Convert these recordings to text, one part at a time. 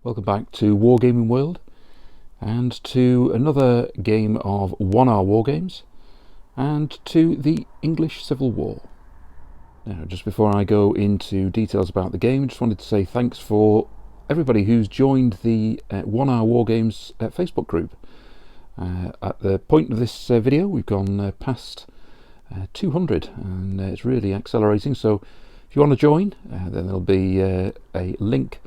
Welcome back to Wargaming World and to another game of 1-hour Wargames and to the English Civil War. Now, just before I go into details about the game, I just wanted to say thanks for everybody who's joined the 1-hour Wargames Facebook group. At the point of this video, we've gone past 200 and it's really accelerating. So if you want to join, then there'll be a link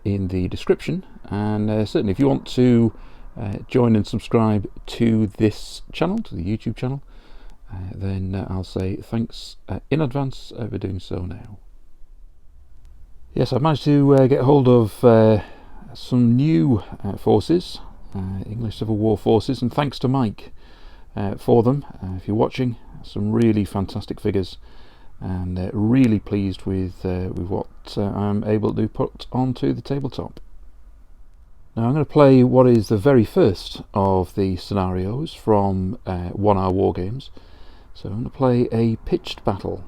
in the description, and certainly if you want to join and subscribe to this channel, to the YouTube channel, then I'll say thanks in advance for doing so now. Yes, I've managed to get hold of some new forces, English Civil War forces, and thanks to Mike for them. If you're watching, some really fantastic figures, and really pleased with what I'm able to put onto the tabletop. Now I'm going to play what is the very first of the scenarios from 1-hour Wargames. So I'm going to play a pitched battle.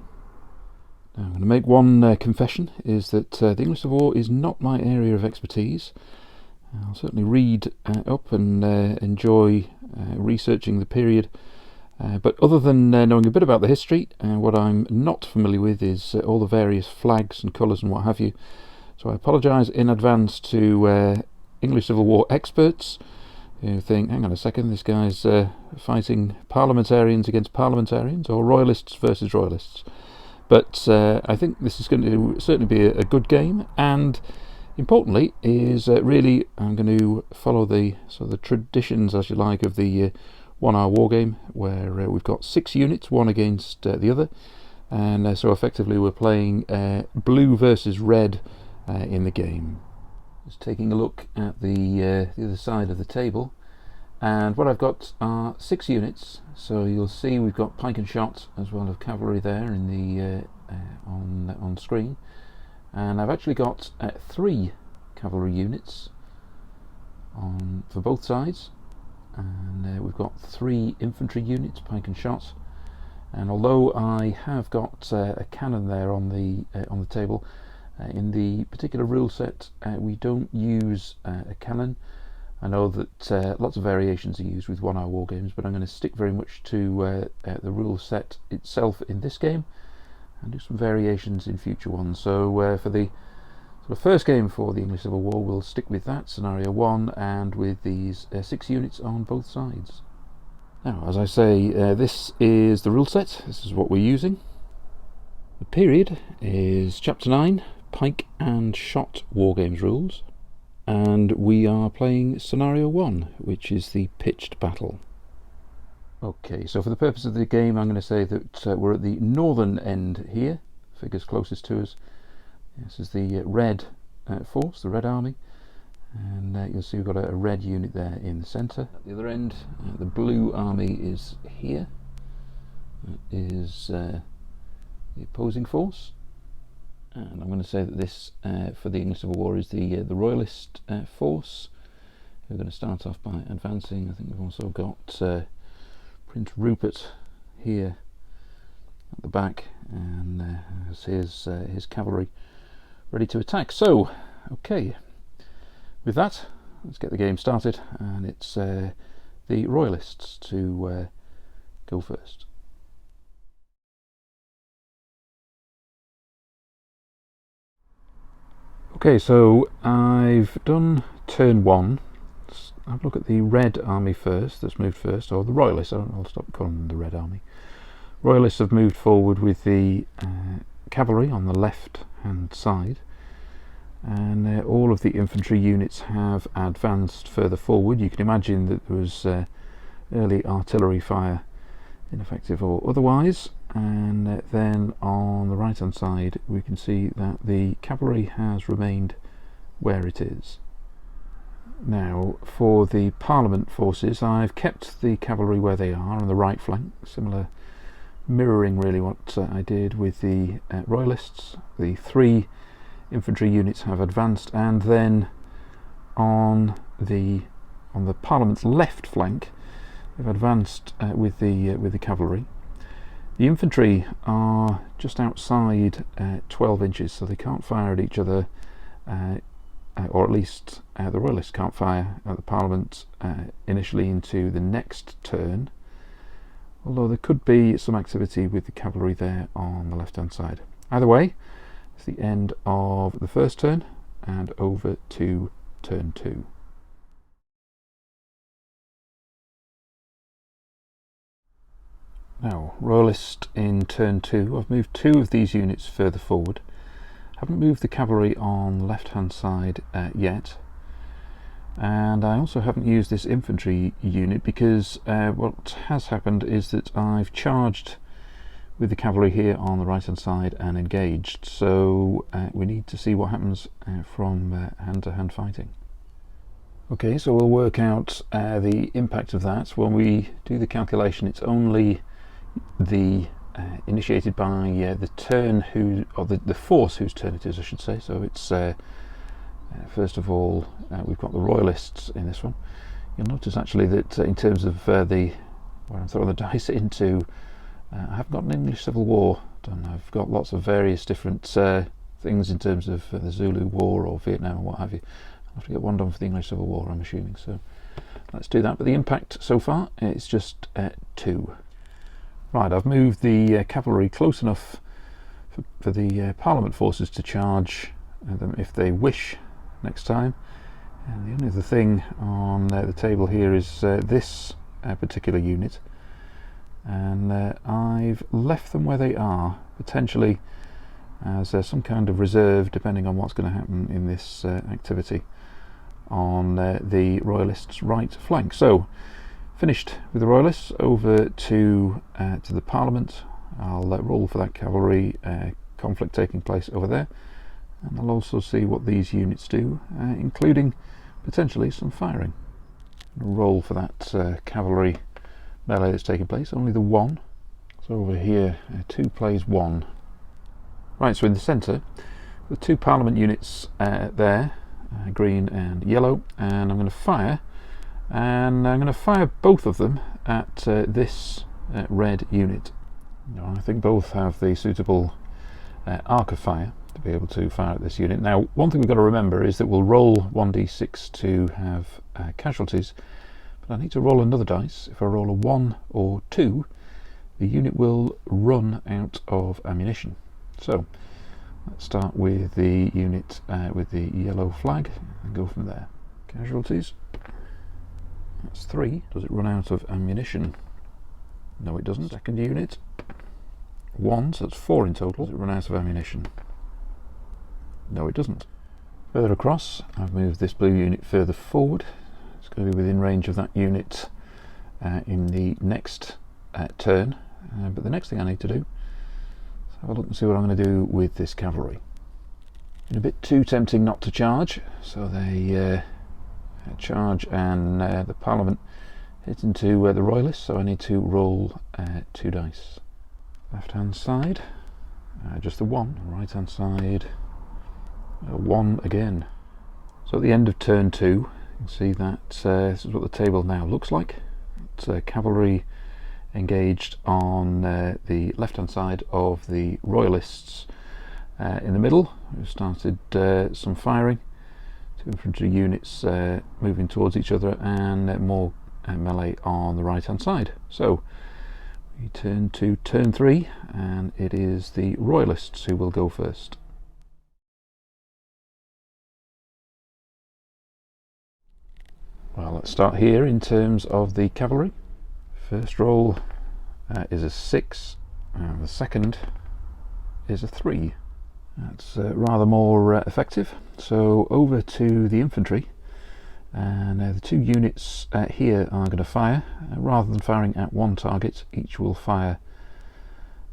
Now I'm going to make one confession, is that the English Civil War is not my area of expertise. I'll certainly read up and enjoy researching the period. But other than knowing a bit about the history, what I'm not familiar with is all the various flags and colours and what have you. So I apologise in advance to English Civil War experts who think, hang on a second, this guy's fighting parliamentarians against parliamentarians, or royalists versus royalists. But I think this is going to certainly be a good game, and importantly is really I'm going to follow the sort of the traditions, as you like, of the 1-hour Wargame, where we've got 6 units, one against the other, and so effectively we're playing blue versus red in the game. Just taking a look at the other side of the table, and what I've got are 6 units. So you'll see we've got pike and shot as well as cavalry there in the on screen, and I've actually got 3 cavalry units for both sides. And we've got 3 infantry units, pike and shot. And although I have got a cannon there on the table, in the particular rule set we don't use a cannon. I know that lots of variations are used with 1-hour Wargames, but I'm going to stick very much to the rule set itself in this game, and do some variations in future ones. So for the first game for the English Civil War, we'll stick with that, scenario 1, and with these 6 units on both sides. Now, as I say, this is the rule set, this is what we're using. The period is Chapter 9, Pike and Shot Wargames rules, and we are playing scenario 1, which is the pitched battle. Okay, so for the purpose of the game, I'm going to say that we're at the northern end here, figures closest to us. This is the red force, the Red Army, and you'll see we've got a red unit there in the centre. At the other end, the Blue Army is here. That is the opposing force, and I'm going to say that this, for the English Civil War, is the Royalist force. We're going to start off by advancing. I think we've also got Prince Rupert here at the back, and his cavalry ready to attack. So, okay, with that, let's get the game started, and it's the Royalists to go first. Okay, so I've done turn 1. Let's have a look at the Red Army first, that's moved first, or the Royalists. I'll stop calling them the Red Army. Royalists have moved forward with the cavalry on the left hand side, and all of the infantry units have advanced further forward. You can imagine that there was early artillery fire, ineffective or otherwise, and then on the right hand side we can see that the cavalry has remained where it is. Now for the Parliament forces, I've kept the cavalry where they are on the right flank, similar, mirroring really what I did with the Royalists. The 3 infantry units have advanced, and then on the Parliament's left flank they've advanced with the cavalry. The infantry are just outside 12 inches, so they can't fire at each other or at least the Royalists can't fire at the Parliament initially into the next turn, although there could be some activity with the cavalry there on the left hand side. Either way, it's the end of the first turn and over to turn 2. Now, Royalist in turn 2. I've moved 2 of these units further forward. Haven't moved the cavalry on the left hand side yet, and I also haven't used this infantry unit because what has happened is that I've charged with the cavalry here on the right hand side and engaged, so we need to see what happens from hand to hand fighting. Okay, so we'll work out the impact of that. When we do the calculation, it's only the initiated by the turn or the force whose turn it is, I should say. So it's first of all we've got the Royalists in this one. You'll notice actually that in terms of where I'm throwing the dice into, I haven't got an English Civil War done. I've got lots of various different things in terms of the Zulu War or Vietnam or what have you. I'll have to get one done for the English Civil War, I'm assuming. So let's do that. But the impact so far is just 2. Right, I've moved the cavalry close enough for the Parliament forces to charge them if they wish next time. And the only other thing on the table here is this particular unit, and I've left them where they are, potentially as some kind of reserve depending on what's going to happen in this activity on the Royalists' right flank. So finished with the Royalists, over to the Parliament. I'll roll for that cavalry conflict taking place over there, and I'll also see what these units do, including potentially some firing. I'll roll for that cavalry melee that's taking place, only the 1. So over here, 2 plays 1. Right, so in the centre, the 2 Parliament units there, green and yellow, and I'm going to fire. And I'm going to fire both of them at this red unit. Now, I think both have the suitable arc of fire to be able to fire at this unit. Now, one thing we've got to remember is that we'll roll 1d6 to have casualties, but I need to roll another dice. If I roll a 1 or 2, the unit will run out of ammunition. So let's start with the unit with the yellow flag and go from there. Casualties. That's 3. Does it run out of ammunition? No, it doesn't. Second unit. 1, so that's 4 in total. Does it run out of ammunition? No, it doesn't. Further across, I've moved this blue unit further forward. It's going to be within range of that unit in the next turn. But the next thing I need to do is have a look and see what I'm going to do with this cavalry. It's a bit too tempting not to charge, so they charge, and the Parliament hit into the Royalists, so I need to roll 2 dice. Left hand side, just the 1. Right hand side, 1 again. So at the end of turn 2, you can see that this is what the table now looks like. It's cavalry engaged on the left hand side of the Royalists. In the middle, we've started some firing. 2 infantry units moving towards each other, and more melee on the right hand side. So we turn to turn 3, and it is the Royalists who will go first. Well, let's start here in terms of the cavalry. First roll is a 6, and the second is a 3. That's rather more effective. So over to the infantry, and the 2 units here are going to fire. Rather than firing at one target, each will fire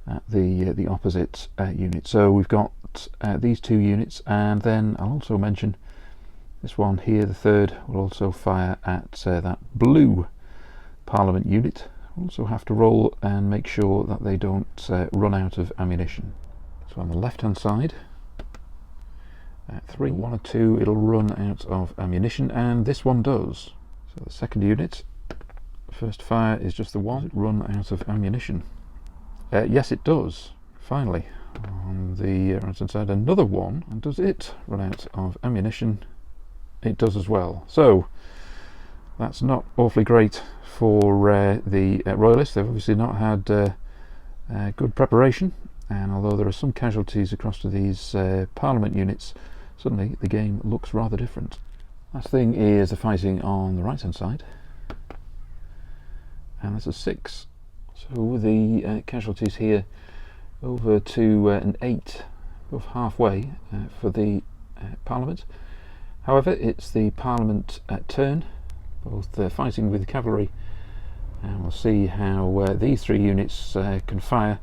at the opposite unit. So we've got these 2 units, and then I'll also mention this one here, the 3rd, will also fire at that blue Parliament unit. Also have to roll and make sure that they don't run out of ammunition. So on the left hand side, 3, 1 or 2, it'll run out of ammunition, and this one does. So the second unit, first fire is just the 1. Does it run out of ammunition? Yes, it does. Finally, on the right hand side, another 1, and does it run out of ammunition? it does as well. So that's not awfully great for the Royalists. They've obviously not had good preparation, and although there are some casualties across to these Parliament units, suddenly the game looks rather different. Last thing is the fighting on the right hand side, and that's a 6. So the casualties here over to an 8, above halfway for the Parliament. However, it's the Parliament turn, both fighting with cavalry, and we'll see how these 3 units can fire,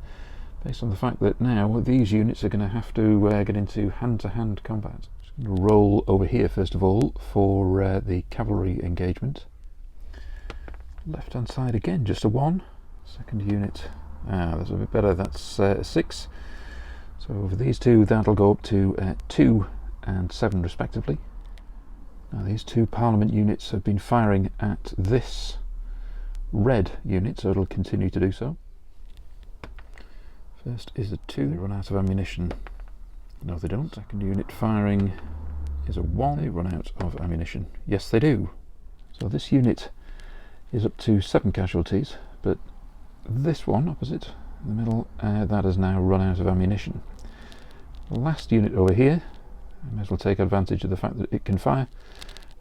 based on the fact that now these units are going to have to get into hand-to-hand combat. Just going to roll over here first of all for the cavalry engagement. Left hand side again, just a 1. Second unit, that's a bit better, that's a 6. So for these two, that'll go up to 2 and 7 respectively. Now these 2 Parliament units have been firing at this red unit, so it'll continue to do so. First is a 2, they run out of ammunition. No they don't. Second unit firing is a 1, they run out of ammunition. Yes they do. So this unit is up to 7 casualties, but this one opposite in the middle, that has now run out of ammunition. The last unit over here, I may as well take advantage of the fact that it can fire,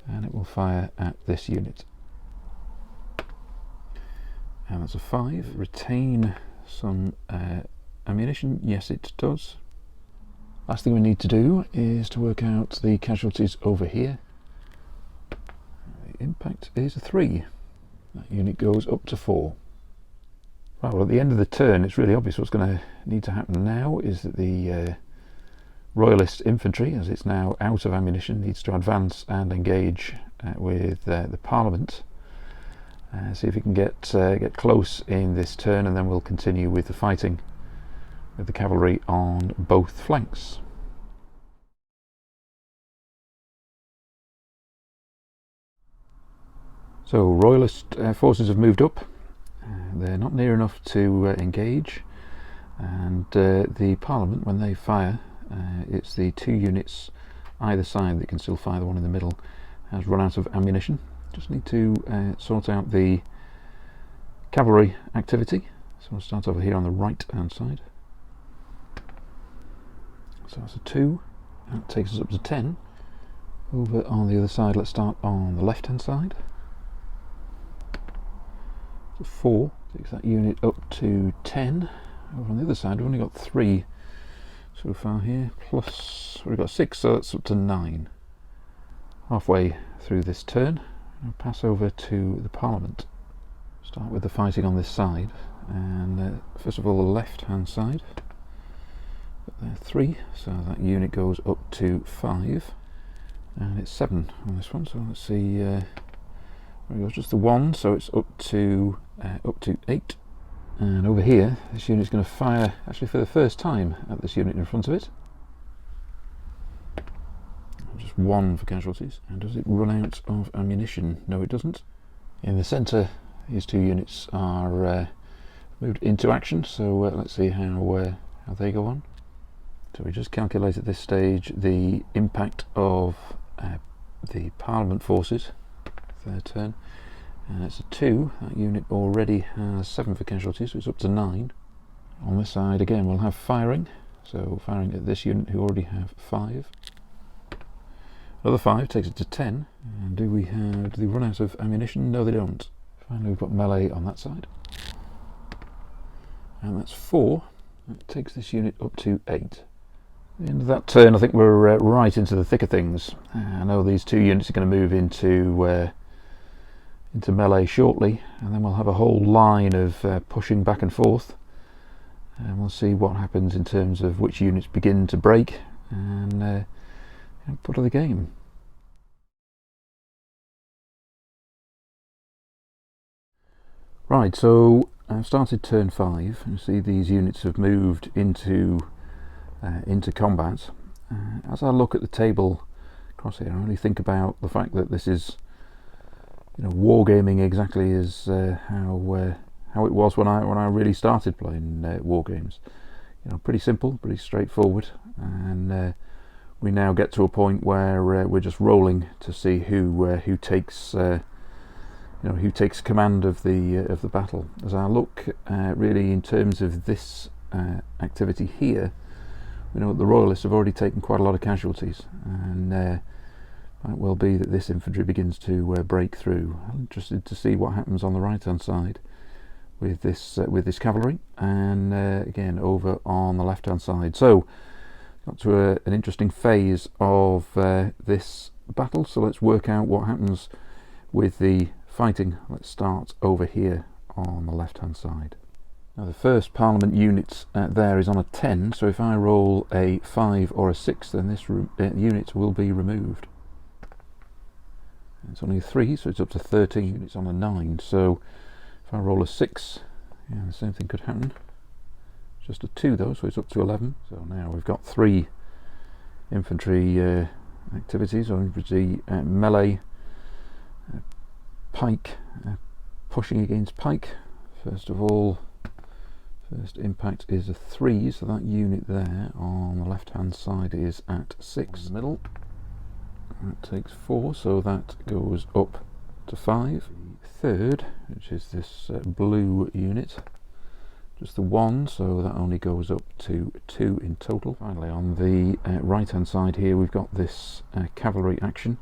and it will fire at this unit. And that's a 5. Retain some ammunition. Yes it does. Last thing we need to do is to work out the casualties over here. The impact is a 3. That unit goes up to 4. Right, well at the end of the turn it's really obvious what's going to need to happen now is that the Royalist infantry, as it's now out of ammunition, needs to advance and engage with the Parliament. See if we can get close in this turn, and then we'll continue with the fighting with the cavalry on both flanks. So Royalist forces have moved up. They're not near enough to engage, and the Parliament, when they fire, it's the 2 units either side that can still fire. The one in the middle has run out of ammunition. Just need to sort out the cavalry activity. So we'll start over here on the right hand side. So that's a 2. That takes us up to 10. Over on the other side, let's start on the left hand side. 4 takes that unit up to 10. Over on the other side we've only got 3 so far here, plus we've got 6, so that's up to 9. Halfway through this turn, I'll pass over to the Parliament. Start with the fighting on this side, and first of all the left hand side. Got there 3, so that unit goes up to 5, and it's 7 on this one, so let's see, there we go, just the 1, so it's up to 8. And over here this unit's going to fire actually for the first time at this unit in front of it. Just 1 for casualties. And does it run out of ammunition? No it doesn't. In the centre these 2 units are moved into action, so let's see how they go on. So we just calculate at this stage the impact of the Parliament forces, their turn. And it's a 2. That unit already has 7 for casualties, so it's up to 9. On this side again we'll have firing, so firing at this unit who already have 5. Another 5 takes it to 10. And do they run out of ammunition? No they don't. Finally we've got melee on that side. And that's 4. That takes this unit up to 8. At the end of that turn I think we're right into the thick of things. I know these 2 units are going to move into melee shortly, and then we'll have a whole line of pushing back and forth, and we'll see what happens in terms of which units begin to break and put to the game. Right, so I've started turn 5. You see these units have moved into combat. As I look at the table across here, I only think about the fact that this is, you know, wargaming exactly as how it was when I really started playing Wargames. You know, pretty simple, pretty straightforward, and we now get to a point where we're just rolling to see who takes who takes command of the battle. As I look really in terms of this activity here, we know that the Royalists have already taken quite a lot of casualties, and might well be that this infantry begins to break through. I'm interested to see what happens on the right hand side with this cavalry, and again over on the left hand side. So got to an interesting phase of this battle, so let's work out what happens with the fighting. Let's start over here on the left hand side. Now the first Parliament unit there is on a 10, so if I roll a 5 or a 6, then this unit will be removed. It's only a 3, so it's up to 13. It's on a 9, so if I roll a 6, yeah, the same thing could happen. Just a 2 though, so it's up to 11. So now we've got 3 infantry activities, or infantry melee, pike, pushing against pike. First of all, first impact is a 3, so that unit there on the left hand side is at 6. In the middle, that takes 4, so that goes up to 5. Third, which is this blue unit, just the 1, so that only goes up to 2 in total. Finally, on the right hand side here, we've got this cavalry action.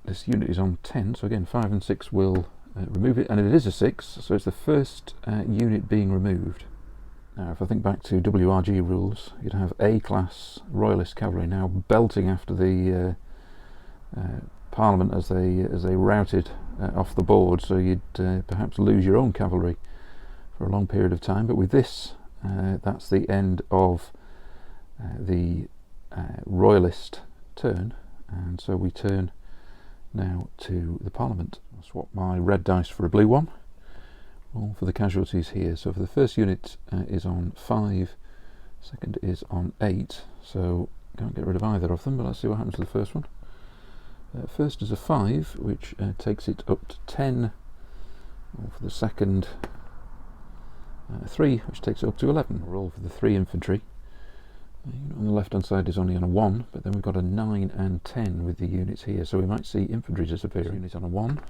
This unit is on 10, so again 5 and 6 will remove it, and it is a 6, so it's the first unit being removed. Now if I think back to WRG rules, you'd have A-class Royalist cavalry now belting after the Parliament as they routed off the board, so you'd perhaps lose your own cavalry for a long period of time. But with this, that's the end of the Royalist turn, and so we turn now to the Parliament. I'll swap my red dice for a blue one. Roll for the casualties here. So for the first unit is on 5, second is on 8, so can't get rid of either of them, but let's see what happens to the first one. First is a 5, which takes it up to 10. Roll for the second, 3, which takes it up to 11. Roll for the 3 infantry. On the left hand side is only on a 1, but then we've got a 9 and 10 with the units here, so we might see infantry disappearing. Unit on a 1,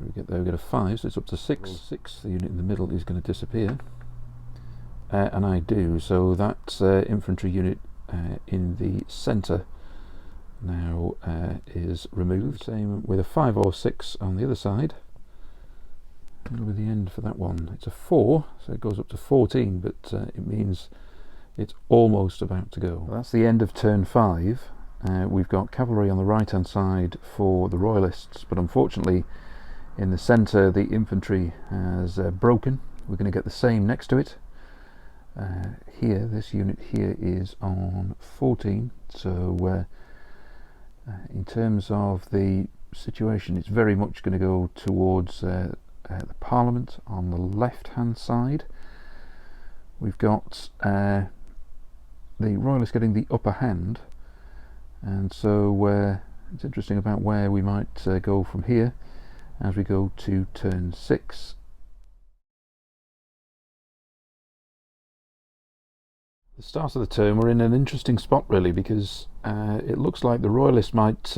we get a 5, so it's up to 6. 6, the unit in the middle is going to disappear, and I do, so that infantry unit in the centre now is removed. Same with a 5 or 6 on the other side. That'll be the end for that one. It's a 4, so it goes up to 14, but it means it's almost about to go. Well, that's the end of turn 5. We've got cavalry on the right hand side for the Royalists, but unfortunately in the centre the infantry has broken. We're going to get the same next to it. Here, this unit here is on 14, so in terms of the situation, it's very much going to go towards the Parliament on the left hand side. We've got the Royalists getting the upper hand, and so it's interesting about where we might go from here as we go to turn 6. The start of the turn, we're in an interesting spot really, because it looks like the Royalists might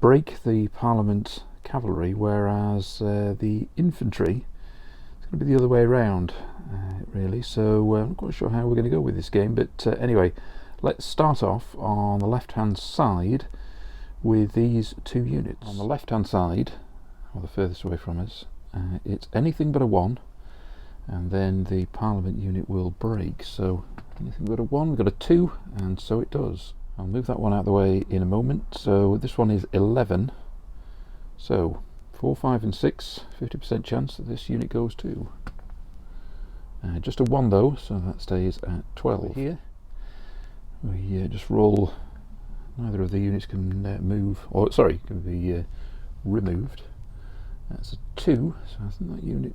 break the Parliament cavalry, whereas the infantry is going to be the other way around really. So I'm not quite sure how we're going to go with this game, but anyway, let's start off on the left hand side with these 2 units. On the left hand side, or the furthest away from us, it's anything but a 1, and then the Parliament unit will break. So anything but a 1, we've got a 2, and so it does. I'll move that one out of the way in a moment. So this one is 11, so 4, 5 and 6, 50% chance that this unit goes too. Just a 1 though, so that stays at 12. Here we just roll. Neither of the units can move, or sorry, can be removed. That's a 2, so I think that unit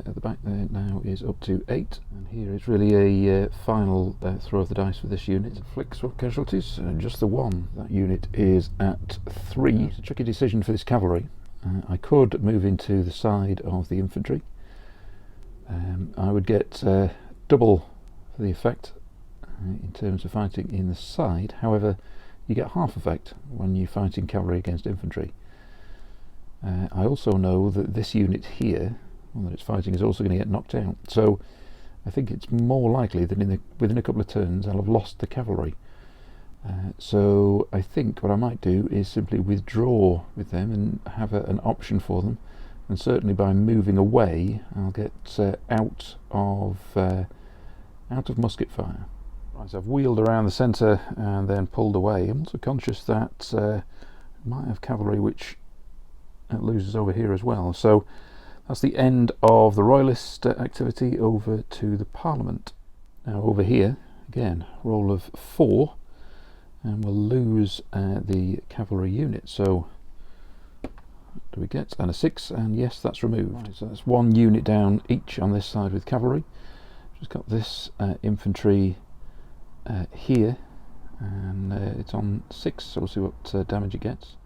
at the back there now is up to 8. And here is really a final throw of the dice for this unit. Flick swap casualties, just the 1. That unit is at 3. It's a tricky decision for this cavalry. I could move into the side of the infantry. I would get double for the effect, in terms of fighting in the side. However, you get half effect when you're fighting cavalry against infantry. I also know that this unit here, one that it's fighting, is also going to get knocked out. So I think it's more likely that within a couple of turns I'll have lost the cavalry. So I think what I might do is simply withdraw with them and have an option for them. And certainly by moving away, I'll get out of musket fire. Right, so I've wheeled around the centre and then pulled away. I'm also conscious that I might have cavalry which loses over here as well. So that's the end of the Royalist activity. Over to the Parliament. Now over here, again, roll of 4, and we'll lose the cavalry unit. So what do we get? And a 6, and yes, that's removed. Right. So that's 1 unit down each on this side with cavalry. Just got this infantry here, and it's on 6, so we'll see what damage it gets.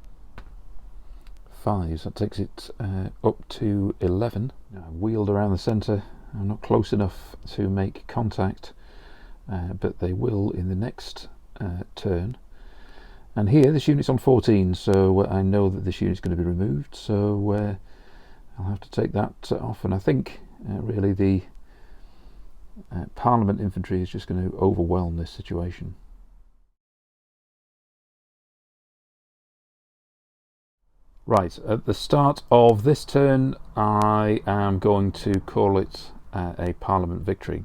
5, so that takes it up to 11. Now I've wheeled around the centre. I'm not close enough to make contact, but they will in the next turn. And here this unit's on 14, so I know that this unit's going to be removed, so I'll have to take that off. And I think really the Parliament infantry is just going to overwhelm this situation. Right, at the start of this turn I am going to call it a Parliament victory.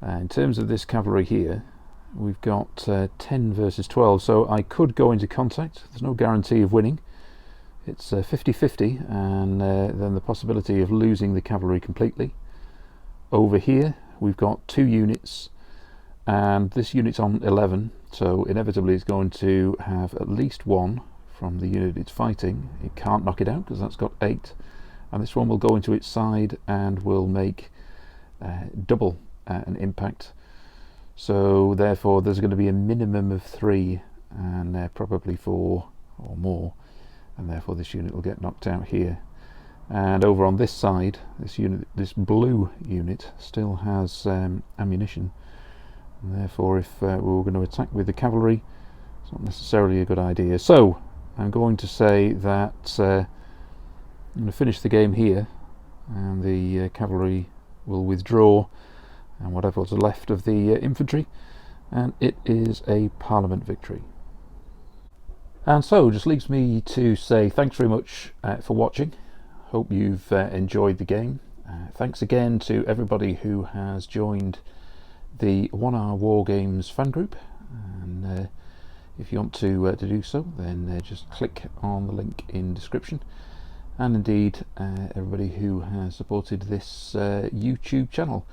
In terms of this cavalry here, we've got 10 versus 12, so I could go into contact. There's no guarantee of winning. It's 50-50, and then the possibility of losing the cavalry completely. Over here we've got 2 units, and this unit's on 11, so inevitably it's going to have at least 1 from the unit it's fighting. It can't knock it out because that's got 8, and this one will go into its side and will make double an impact. So therefore there's going to be a minimum of 3 and probably 4 or more, and therefore this unit will get knocked out here. And over on this side, this blue unit still has ammunition, and therefore if we were going to attack with the cavalry, it's not necessarily a good idea. So I'm going to say that I'm going to finish the game here, and the cavalry will withdraw, and whatever's left of the infantry, and it is a Parliament victory. And so just leaves me to say thanks very much for watching. Hope you've enjoyed the game. Thanks again to everybody who has joined the 1R Wargames fan group, and if you want to do so, then just click on the link in description. And indeed everybody who has supported this YouTube channel.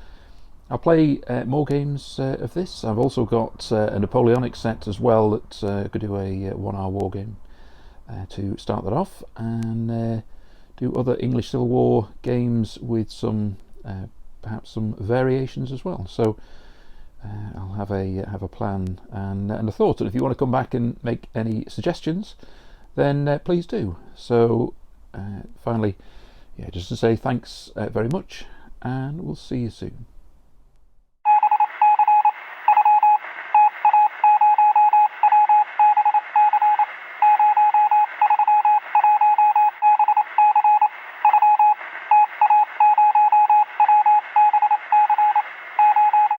I'll play more games of this. I've also got a Napoleonic set as well that could do a 1R war game to start that off, and do other English Civil War games with some perhaps some variations as well. So I'll have a plan and a thought, and if you want to come back and make any suggestions, then please do. So finally, yeah, just to say thanks very much, and we'll see you soon.